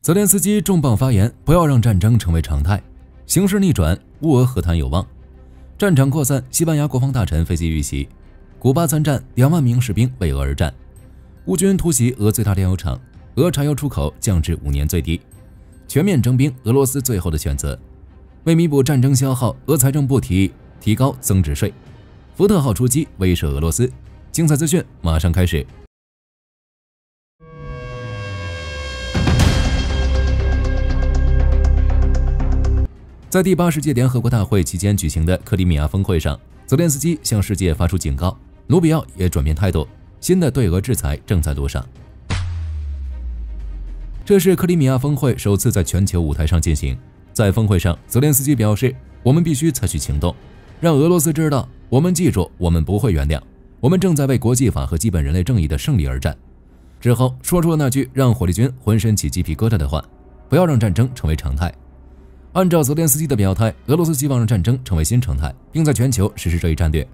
泽连斯基重磅发言，不要让战争成为常态。形势逆转，乌俄和谈有望。战场扩散，西班牙国防大臣飞机遇袭。古巴参战，2万名士兵为俄而战。乌军突袭俄最大炼油厂，俄柴油出口降至5年最低。全面征兵，俄罗斯最后的选择。为弥补战争消耗，俄财政部提高增值税。福特号出击，威慑俄罗斯。精彩资讯马上开始。在第80届联合国大会期间举行的克里米亚峰会上，泽连斯基向世界发出警告，卢比奥也转变态度，新的对俄制裁正在路上。这是克里米亚峰会首次在全球舞台上进行。在峰会上，泽连斯基表示，我们必须采取行动，让俄罗斯知道，我们记住，我们不会原谅，我们正在为国际法和基本人类正义的胜利而战。之后说出了那句让火力军浑身起鸡皮疙瘩的话，不要让战争成为常态。按照泽连斯基的表态，俄罗斯希望让战争成为新常态，并在全球实施这一战略。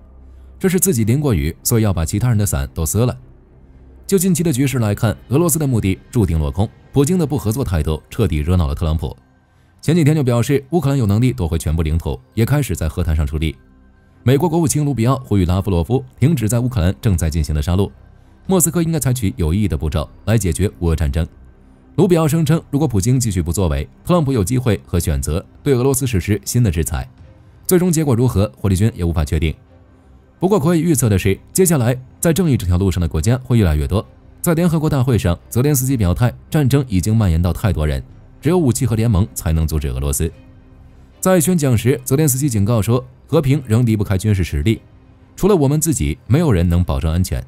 这是自己淋过雨，所以要把其他人的伞都撕了。就近期的局势来看，俄罗斯的目的注定落空。普京的不合作态度彻底惹恼了特朗普。前几天就表示乌克兰有能力夺回全部领土，也开始在和谈上出力。美国国务卿卢比奥呼吁拉夫罗夫停止在乌克兰正在进行的杀戮，莫斯科应该采取有意义的步骤来解决乌俄战争。卢比奥声称，如果普京继续不作为，特朗普有机会和选择对俄罗斯实施新的制裁。最终结果如何，火力军也无法确定。不过可以预测的是，接下来在正义这条路上的国家会越来越多。在联合国大会上，泽连斯基表态，战争已经蔓延到太多人，只有武器和联盟才能阻止俄罗斯。在宣讲时，泽连斯基警告说，和平仍离不开军事实力，除了我们自己，没有人能保证安全。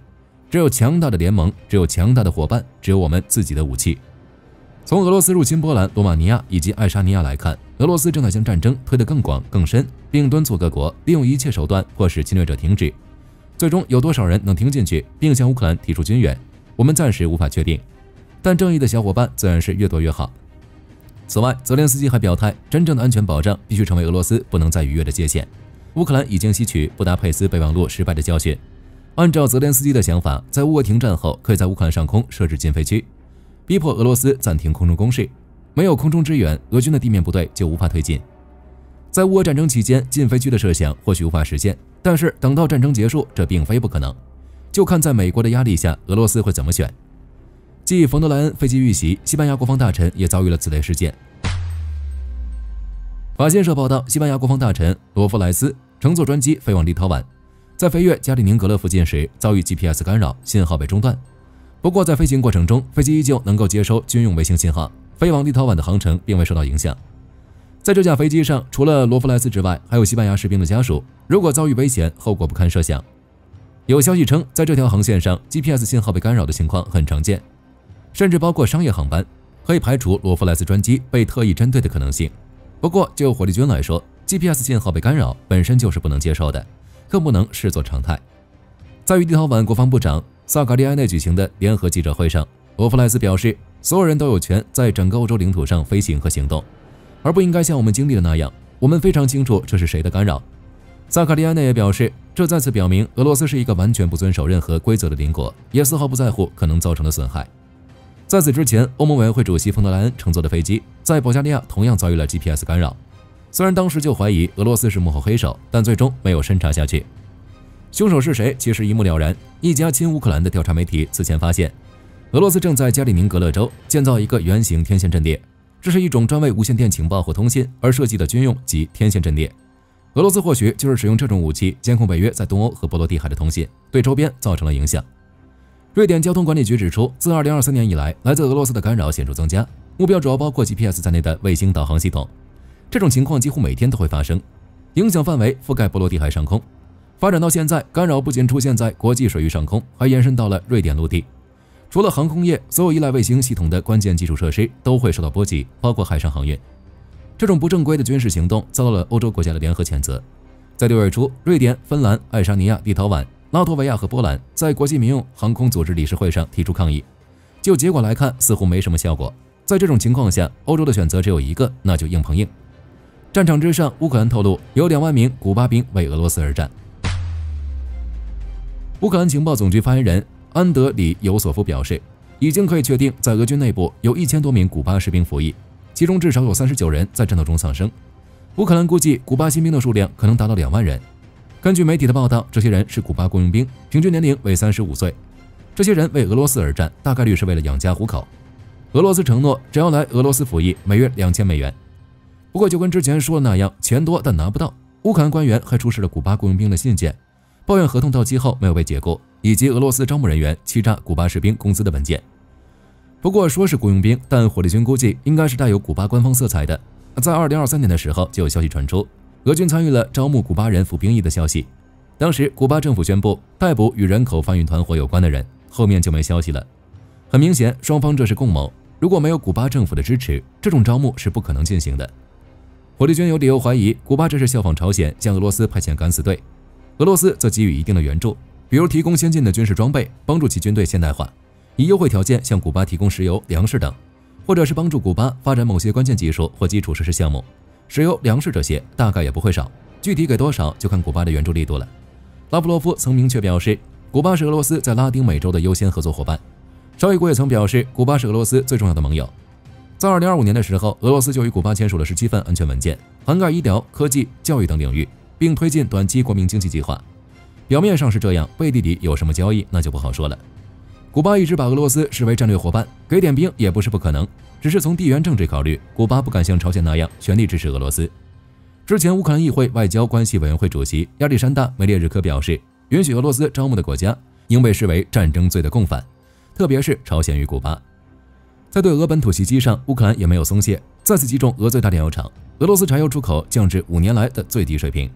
只有强大的联盟，只有强大的伙伴，只有我们自己的武器。从俄罗斯入侵波兰、罗马尼亚以及爱沙尼亚来看，俄罗斯正在将战争推得更广更深，并敦促各国利用一切手段迫使侵略者停止。最终有多少人能听进去，并向乌克兰提出军援，我们暂时无法确定，但正义的小伙伴自然是越多越好。此外，泽连斯基还表态，真正的安全保障必须成为俄罗斯不能再逾越的界限。乌克兰已经吸取布达佩斯备忘录失败的教训，按照泽连斯基的想法，在乌俄停战后，可以在乌克兰上空设置禁飞区，逼迫俄罗斯暂停空中攻势，没有空中支援，俄军的地面部队就无法推进。在乌俄战争期间，禁飞区的设想或许无法实现，但是等到战争结束，这并非不可能。就看在美国的压力下，俄罗斯会怎么选。继冯德莱恩飞机遇袭，西班牙国防大臣也遭遇了此类事件。法新社报道，西班牙国防大臣罗弗莱斯乘坐专机飞往立陶宛，在飞越加里宁格勒附近时遭遇 GPS 干扰，信号被中断。不过在飞行过程中，飞机依旧能够接收军用卫星信号，飞往立陶宛的航程并未受到影响。在这架飞机上，除了罗弗莱斯之外，还有西班牙士兵的家属，如果遭遇危险，后果不堪设想。有消息称，在这条航线上 GPS 信号被干扰的情况很常见，甚至包括商业航班，可以排除罗弗莱斯专机被特意针对的可能性。不过就火力军来说， GPS 信号被干扰本身就是不能接受的，更不能视作常态。在与立陶宛国防部长萨卡利埃内举行的联合记者会上，罗弗莱斯表示，所有人都有权在整个欧洲领土上飞行和行动，而不应该像我们经历的那样，我们非常清楚这是谁的干扰。萨卡利埃内也表示，这再次表明俄罗斯是一个完全不遵守任何规则的邻国，也丝毫不在乎可能造成的损害。在此之前，欧盟委员会主席冯德莱恩乘坐的飞机在保加利亚同样遭遇了 GPS 干扰，虽然当时就怀疑俄罗斯是幕后黑手，但最终没有深查下去。凶手是谁其实一目了然，一家亲乌克兰的调查媒体此前发现，俄罗斯正在加里宁格勒州建造一个圆形天线阵列，这是一种专为无线电情报或通信而设计的军用及天线阵列。俄罗斯或许就是使用这种武器监控北约在东欧和波罗的海的通信，对周边造成了影响。瑞典交通管理局指出，自2023年以来，来自俄罗斯的干扰显著增加，目标主要包括 GPS 在内的卫星导航系统。这种情况几乎每天都会发生，影响范围覆盖波罗的海上空。发展到现在，干扰不仅出现在国际水域上空，还延伸到了瑞典陆地。除了航空业，所有依赖卫星系统的关键基础设施都会受到波及，包括海上航运。这种不正规的军事行动遭到了欧洲国家的联合谴责。在6月初，瑞典、芬兰、爱沙尼亚、立陶宛、拉脱维亚和波兰在国际民用航空组织理事会上提出抗议。就结果来看，似乎没什么效果。在这种情况下，欧洲的选择只有一个，那就硬碰硬。战场之上，乌克兰透露有2万名古巴兵为俄罗斯而战。乌克兰情报总局发言人安德里尤索夫表示，已经可以确定，在俄军内部有1000多名古巴士兵服役，其中至少有39人在战斗中丧生。乌克兰估计古巴新兵的数量可能达到2万人。根据媒体的报道，这些人是古巴雇佣兵，平均年龄为35岁。这些人为俄罗斯而战，大概率是为了养家糊口。俄罗斯承诺，只要来俄罗斯服役，每月2000美元。不过，就跟之前说的那样，钱多但拿不到。乌克兰官员还出示了古巴雇佣兵的信件，抱怨合同到期后没有被解雇，以及俄罗斯招募人员欺诈古巴士兵工资的文件。不过说是雇佣兵，但火力军估计应该是带有古巴官方色彩的。在2023年的时候，就有消息传出，俄军参与了招募古巴人服兵役的消息。当时古巴政府宣布逮捕与人口贩运团伙有关的人，后面就没消息了。很明显，双方这是共谋。如果没有古巴政府的支持，这种招募是不可能进行的。火力军有理由怀疑，古巴这是效仿朝鲜向俄罗斯派遣敢死队，俄罗斯则给予一定的援助，比如提供先进的军事装备，帮助其军队现代化，以优惠条件向古巴提供石油、粮食等，或者是帮助古巴发展某些关键技术或基础设施项目。石油、粮食这些大概也不会少，具体给多少就看古巴的援助力度了。拉夫罗夫曾明确表示，古巴是俄罗斯在拉丁美洲的优先合作伙伴。绍伊古也曾表示，古巴是俄罗斯最重要的盟友。在2025年的时候，俄罗斯就与古巴签署了17份安全文件，涵盖医疗、科技、教育等领域，并推进短期国民经济计划。表面上是这样，背地里有什么交易那就不好说了。古巴一直把俄罗斯视为战略伙伴，给点兵也不是不可能，只是从地缘政治考虑，古巴不敢像朝鲜那样全力支持俄罗斯。之前乌克兰议会外交关系委员会主席亚历山大·梅列日科表示，允许俄罗斯招募的国家应被视为战争罪的共犯，特别是朝鲜与古巴。在对俄本土袭击上，乌克兰也没有松懈，再次击中俄最大炼油厂，俄罗斯柴油出口降至5年来的最低水平。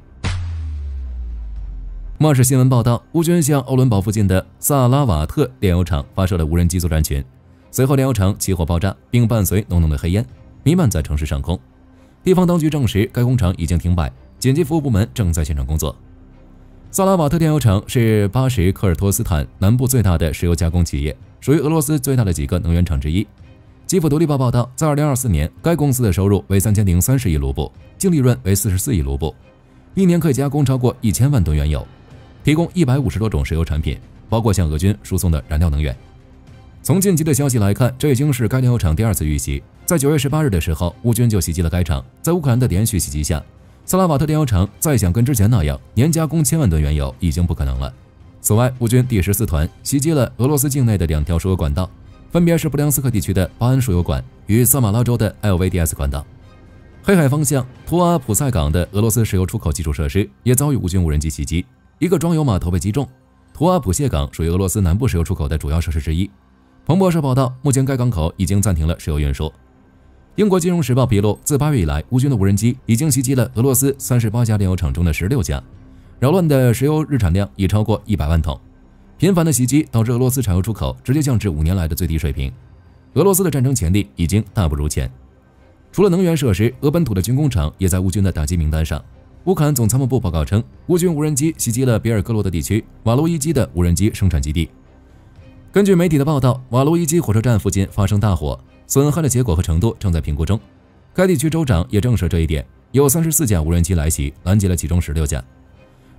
莫氏新闻报道，乌军向奥伦堡附近的萨拉瓦特炼油厂发射了无人机作战群，随后炼油厂起火爆炸，并伴随浓浓的黑烟弥漫在城市上空。地方当局证实，该工厂已经停摆，紧急服务部门正在现场工作。萨拉瓦特炼油厂是巴什科尔托斯坦南部最大的石油加工企业，属于俄罗斯最大的几个能源厂之一。基辅独立报报道，在2024年，该公司的收入为3030亿卢布，净利润为44亿卢布，一年可以加工超过1000万吨原油，提供150多种石油产品，包括向俄军输送的燃料能源。从近期的消息来看，这已经是该炼油厂第2次遇袭。在9月18日的时候，乌军就袭击了该厂。在乌克兰的连续袭击下，萨拉瓦特炼油厂再想跟之前那样年加工1000万吨原油已经不可能了。此外，乌军第14团袭击了俄罗斯境内的2条输油管道，分别是布良斯克地区的巴恩输油管与萨马拉州的 LVDS 管道。黑海方向图阿普塞港的俄罗斯石油出口基础设施也遭遇乌军无人机袭击，一个装油码头被击中。图阿普谢港属于俄罗斯南部石油出口的主要设施之一。彭博社报道，目前该港口已经暂停了石油运输。英国金融时报披露，自8月以来，乌军的无人机已经袭击了俄罗斯38家炼油厂中的16家，扰乱的石油日产量已超过100万桶。频繁的袭击导致俄罗斯柴油出口直接降至5年来的最低水平。俄罗斯的战争潜力已经大不如前。除了能源设施，俄本土的军工厂也在乌军的打击名单上。乌克兰总参谋部报告称，乌军无人机袭击了别尔哥罗德地区瓦卢伊基的无人机生产基地。根据媒体的报道，瓦卢伊基火车站附近发生大火，损害的结果和程度正在评估中。该地区州长也证实这一点，有34架无人机来袭，拦截了其中16架。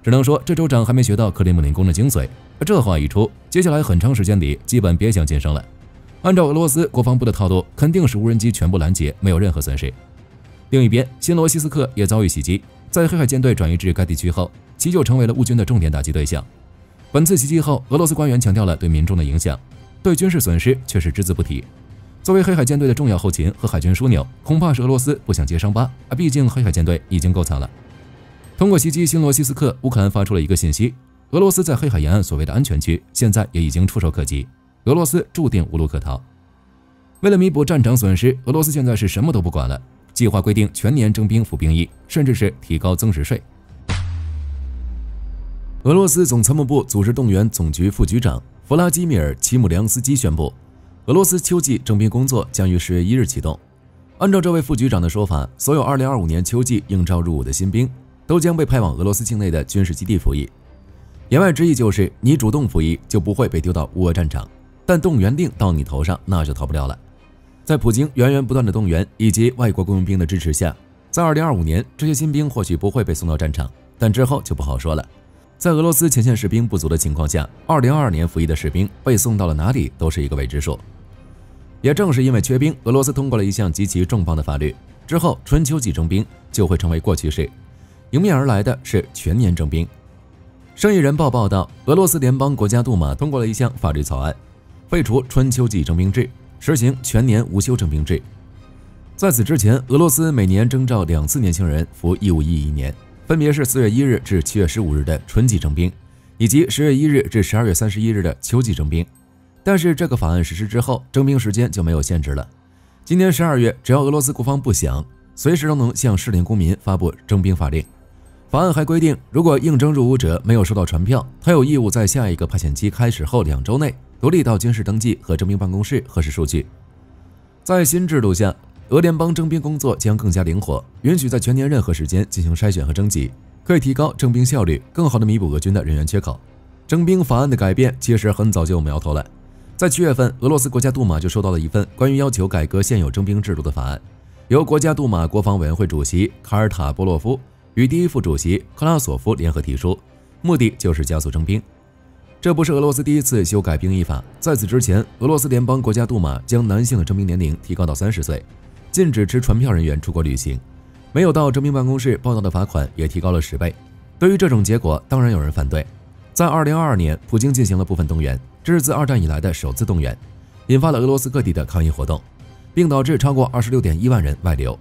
只能说，这州长还没学到克里姆林宫的精髓。这话一出，接下来很长时间里基本别想晋升了。按照俄罗斯国防部的套路，肯定是无人机全部拦截，没有任何损失。另一边，新罗西斯克也遭遇袭击，在黑海舰队转移至该地区后，其就成为了乌军的重点打击对象。本次袭击后，俄罗斯官员强调了对民众的影响，对军事损失却是只字不提。作为黑海舰队的重要后勤和海军枢纽，恐怕是俄罗斯不想揭伤疤，毕竟黑海舰队已经够惨了。通过袭击新罗西斯克，乌克兰发出了一个信息：俄罗斯在黑海沿岸所谓的安全区，现在也已经触手可及，俄罗斯注定无路可逃。为了弥补战场损失，俄罗斯现在是什么都不管了，计划规定全年征兵服兵役，甚至是提高增值税。俄罗斯总参谋部组织动员总局副局长弗拉基米尔·齐姆良斯基宣布，俄罗斯秋季征兵工作将于10月1日启动。按照这位副局长的说法，所有2025年秋季应召入伍的新兵都将被派往俄罗斯境内的军事基地服役。言外之意就是，你主动服役就不会被丢到乌俄战场，但动员令到你头上，那就逃不了了。在普京源源不断的动员以及外国雇佣兵的支持下，在2025年，这些新兵或许不会被送到战场，但之后就不好说了。在俄罗斯前线士兵不足的情况下，2022年服役的士兵被送到了哪里都是一个未知数。也正是因为缺兵，俄罗斯通过了一项极其重磅的法律，之后春秋季征兵就会成为过去式，迎面而来的是全年征兵。生意人报报道，俄罗斯联邦国家杜马通过了一项法律草案，废除春秋季征兵制，实行全年无休征兵制。在此之前，俄罗斯每年征召2次年轻人服义务役1年，分别是4月1日至7月15日的春季征兵，以及10月1日至12月31日的秋季征兵。但是这个法案实施之后，征兵时间就没有限制了。今年12月，只要俄罗斯国防部想，随时都能向适龄公民发布征兵法令。法案还规定，如果应征入伍者没有收到传票，他有义务在下一个派遣期开始后2周内独立到军事登记和征兵办公室核实数据。在新制度下，俄联邦征兵工作将更加灵活，允许在全年任何时间进行筛选和征集，可以提高征兵效率，更好地弥补俄军的人员缺口。征兵法案的改变其实很早就有苗头了。在7月份，俄罗斯国家杜马就收到了一份关于要求改革现有征兵制度的法案，由国家杜马国防委员会主席卡尔塔波洛夫与第一副主席克拉索夫联合提出，目的就是加速征兵。这不是俄罗斯第一次修改兵役法，在此之前，俄罗斯联邦国家杜马将男性的征兵年龄提高到30岁，禁止持传票人员出国旅行，没有到征兵办公室报到的罚款也提高了10倍。对于这种结果，当然有人反对。在2022年，普京进行了部分动员，这是自2战以来的首次动员，引发了俄罗斯各地的抗议活动，并导致超过26.1万人外流。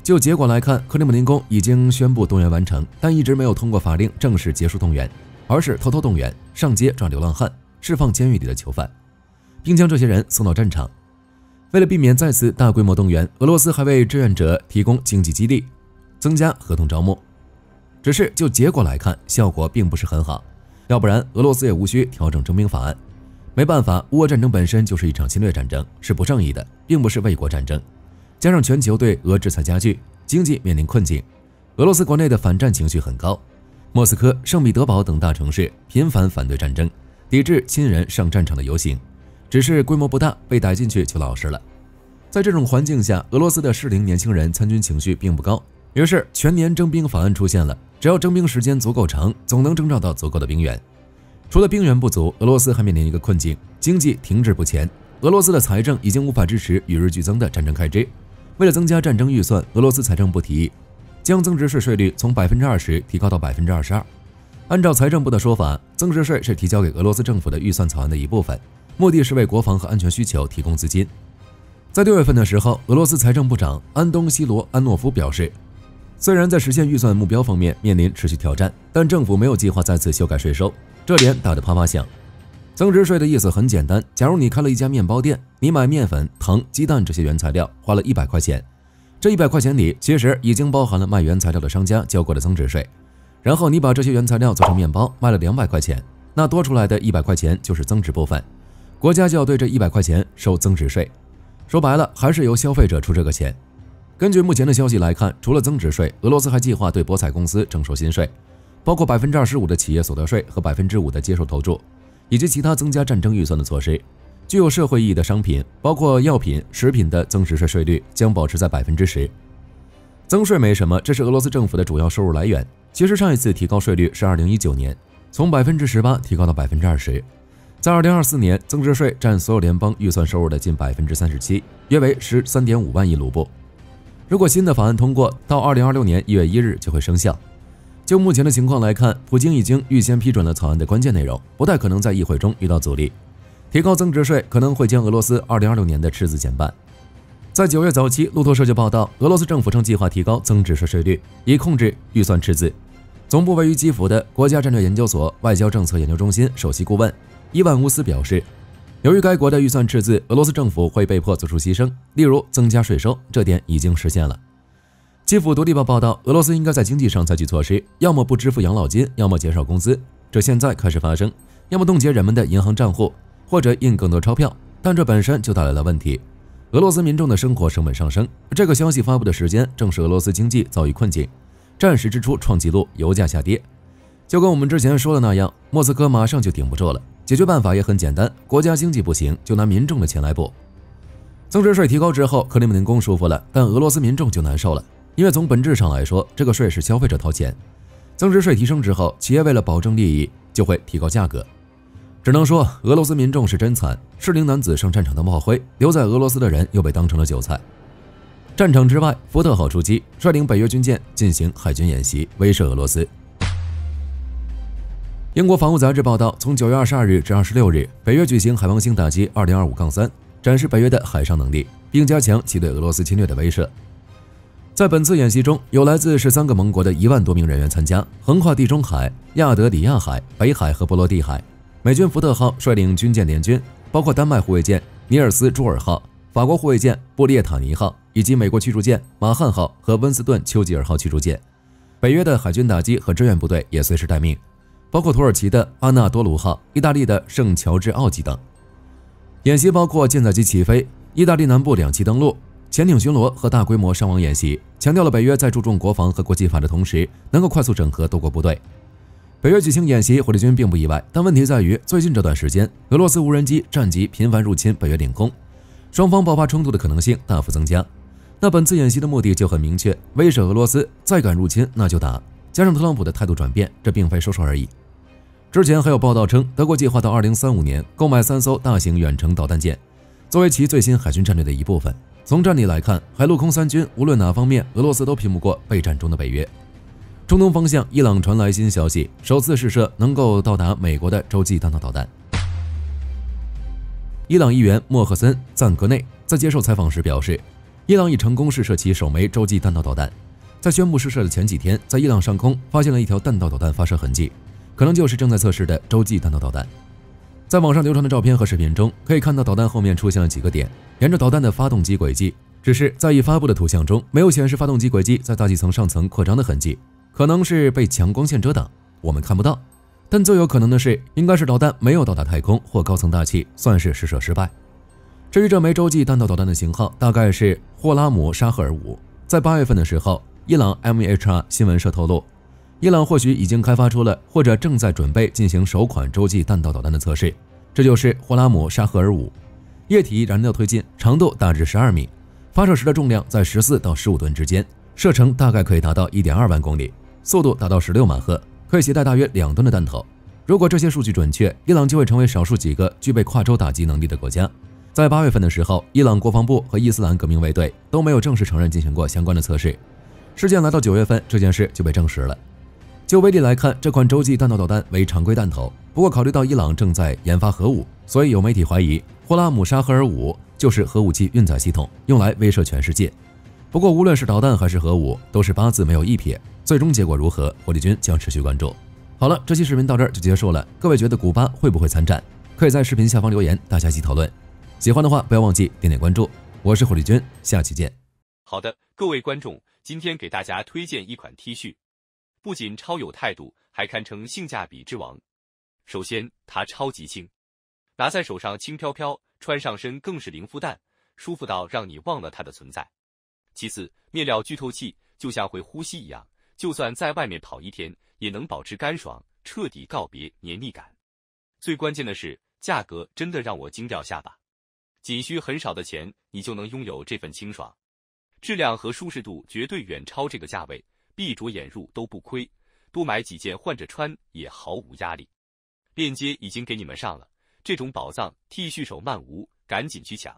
就结果来看，克里姆林宫已经宣布动员完成，但一直没有通过法令正式结束动员，而是偷偷动员，上街抓流浪汉，释放监狱里的囚犯，并将这些人送到战场。为了避免再次大规模动员，俄罗斯还为志愿者提供经济激励，增加合同招募。只是就结果来看，效果并不是很好。要不然俄罗斯也无需调整征兵法案。没办法，乌俄战争本身就是一场侵略战争，是不正义的，并不是卫国战争。加上全球对俄制裁加剧，经济面临困境，俄罗斯国内的反战情绪很高。莫斯科、圣彼得堡等大城市频繁反对战争，抵制亲人上战场的游行，只是规模不大，被逮进去就老实了。在这种环境下，俄罗斯的适龄年轻人参军情绪并不高，于是全年征兵法案出现了。只要征兵时间足够长，总能征召到足够的兵员。除了兵源不足，俄罗斯还面临一个困境，经济停滞不前。俄罗斯的财政已经无法支持与日俱增的战争开支。为了增加战争预算，俄罗斯财政部提议将增值税税率从 20% 提高到 22%。按照财政部的说法，增值税是提交给俄罗斯政府的预算草案的一部分，目的是为国防和安全需求提供资金。在6月份的时候，俄罗斯财政部长安东西罗安诺夫表示，虽然在实现预算目标方面面临持续挑战，但政府没有计划再次修改税收，这点打得啪啪响。增值税的意思很简单，假如你开了一家面包店，你买面粉、糖、鸡蛋这些原材料花了100块钱，这100块钱里其实已经包含了卖原材料的商家交过的增值税，然后你把这些原材料做成面包卖了200块钱，那多出来的100块钱就是增值部分，国家就要对这100块钱收增值税。说白了，还是由消费者出这个钱。根据目前的消息来看，除了增值税，俄罗斯还计划对博彩公司征收新税，包括 25% 的企业所得税和 5% 的接受投注，以及其他增加战争预算的措施。具有社会意义的商品，包括药品、食品的增值税税率将保持在 10%。增税没什么，这是俄罗斯政府的主要收入来源。其实上一次提高税率是2019年，从 18% 提高到 20%。在2024年，增值税占所有联邦预算收入的近 37%， 约为13.5万亿卢布。如果新的法案通过，到2026年1月1日就会生效。就目前的情况来看，普京已经预先批准了草案的关键内容，不太可能在议会中遇到阻力。提高增值税可能会将俄罗斯2026年的赤字减半。在9月早期，路透社就报道，俄罗斯政府正计划提高增值税税率，以控制预算赤字。总部位于基辅的国家战略研究所外交政策研究中心首席顾问伊万乌斯表示，由于该国的预算赤字，俄罗斯政府会被迫做出牺牲，例如增加税收，这点已经实现了。基辅独立报报道，俄罗斯应该在经济上采取措施，要么不支付养老金，要么减少工资，这现在开始发生，要么冻结人们的银行账户，或者印更多钞票，但这本身就带来了问题。俄罗斯民众的生活成本上升，这个消息发布的时间正是俄罗斯经济遭遇困境，战时支出创纪录，油价下跌。就跟我们之前说的那样，莫斯科马上就顶不住了。解决办法也很简单，国家经济不行，就拿民众的钱来补。增值税提高之后，克里姆林宫舒服了，但俄罗斯民众就难受了，因为从本质上来说，这个税是消费者掏钱。增值税提升之后，企业为了保证利益，就会提高价格。只能说俄罗斯民众是真惨，适龄男子上战场当炮灰，留在俄罗斯的人又被当成了韭菜。战场之外，福特号出击，率领北约军舰进行海军演习，威慑俄罗斯。英国防务杂志报道，从9月22日至26日，北约举行海王星打击 2025-3， 展示北约的海上能力，并加强其对俄罗斯侵略的威慑。在本次演习中，有来自13个盟国的1万多名人员参加，横跨地中海、亚得里亚海、北海和波罗的海。美军福特号率领军舰联军，包括丹麦护卫舰尼尔斯·朱尔号、法国护卫舰布列塔尼号，以及美国驱逐舰马汉号和温斯顿·丘吉尔号驱逐舰。北约的海军打击和支援部队也随时待命，包括土耳其的阿纳多卢号、意大利的圣乔治奥级等。演习包括舰载机起飞、意大利南部2栖登陆、潜艇巡逻和大规模伤亡演习，强调了北约在注重国防和国际法的同时，能够快速整合多国部队。北约举行演习，火力军并不意外，但问题在于最近这段时间，俄罗斯无人机、战机频繁入侵北约领空，双方爆发冲突的可能性大幅增加。那本次演习的目的就很明确，威慑俄罗斯，再敢入侵那就打。加上特朗普的态度转变，这并非说说而已。之前还有报道称，德国计划到2035年购买3艘大型远程导弹舰，作为其最新海军战略的一部分。从战力来看，海陆空三军无论哪方面，俄罗斯都拼不过备战中的北约。中东方向，伊朗传来新消息，首次试射能够到达美国的洲际弹道导弹。伊朗议员莫赫森·赞格内在接受采访时表示，伊朗已成功试射其首枚洲际弹道导弹。在宣布试射的前几天，在伊朗上空发现了一条弹道导弹发射痕迹，可能就是正在测试的洲际弹道导弹。在网上流传的照片和视频中，可以看到导弹后面出现了几个点，沿着导弹的发动机轨迹，只是在已发布的图像中没有显示发动机轨迹在大气层上层扩张的痕迹，可能是被强光线遮挡，我们看不到。但最有可能的是，应该是导弹没有到达太空或高层大气，算是试射失败。至于这枚洲际弹道导弹的型号，大概是霍拉姆沙赫尔5。在8月份的时候，伊朗 MEHR 新闻社透露，伊朗或许已经开发出了或者正在准备进行首款洲际弹道导弹的测试，这就是霍拉姆沙赫尔5。液体燃料推进，长度大致12米，发射时的重量在14到15吨之间，射程大概可以达到1.2万公里，速度达到16马赫，可以携带大约2吨的弹头。如果这些数据准确，伊朗就会成为少数几个具备跨洲打击能力的国家。在8月份的时候，伊朗国防部和伊斯兰革命卫队都没有正式承认进行过相关的测试。事件来到9月份，这件事就被证实了。就威力来看，这款洲际弹道导弹为常规弹头，不过考虑到伊朗正在研发核武，所以有媒体怀疑霍拉姆沙赫尔5就是核武器运载系统，用来威慑全世界。不过无论是导弹还是核武，都是8字没有一撇，最终结果如何，火力军将持续关注。好了，这期视频到这儿就结束了，各位觉得古巴会不会参战？可以在视频下方留言，大家一起讨论。喜欢的话不要忘记点点关注，我是火力军，下期见。好的，各位观众，今天给大家推荐一款 T 恤，不仅超有态度，还堪称性价比之王。首先，它超级轻，拿在手上轻飘飘，穿上身更是零负担，舒服到让你忘了它的存在。其次，面料具透气，就像会呼吸一样，就算在外面跑1天，也能保持干爽，彻底告别黏腻感。最关键的是，价格真的让我惊掉下巴。仅需很少的钱，你就能拥有这份清爽，质量和舒适度绝对远超这个价位，闭着眼入都不亏，多买几件换着穿也毫无压力。链接已经给你们上了，这种宝藏 T 恤手慢无，赶紧去抢。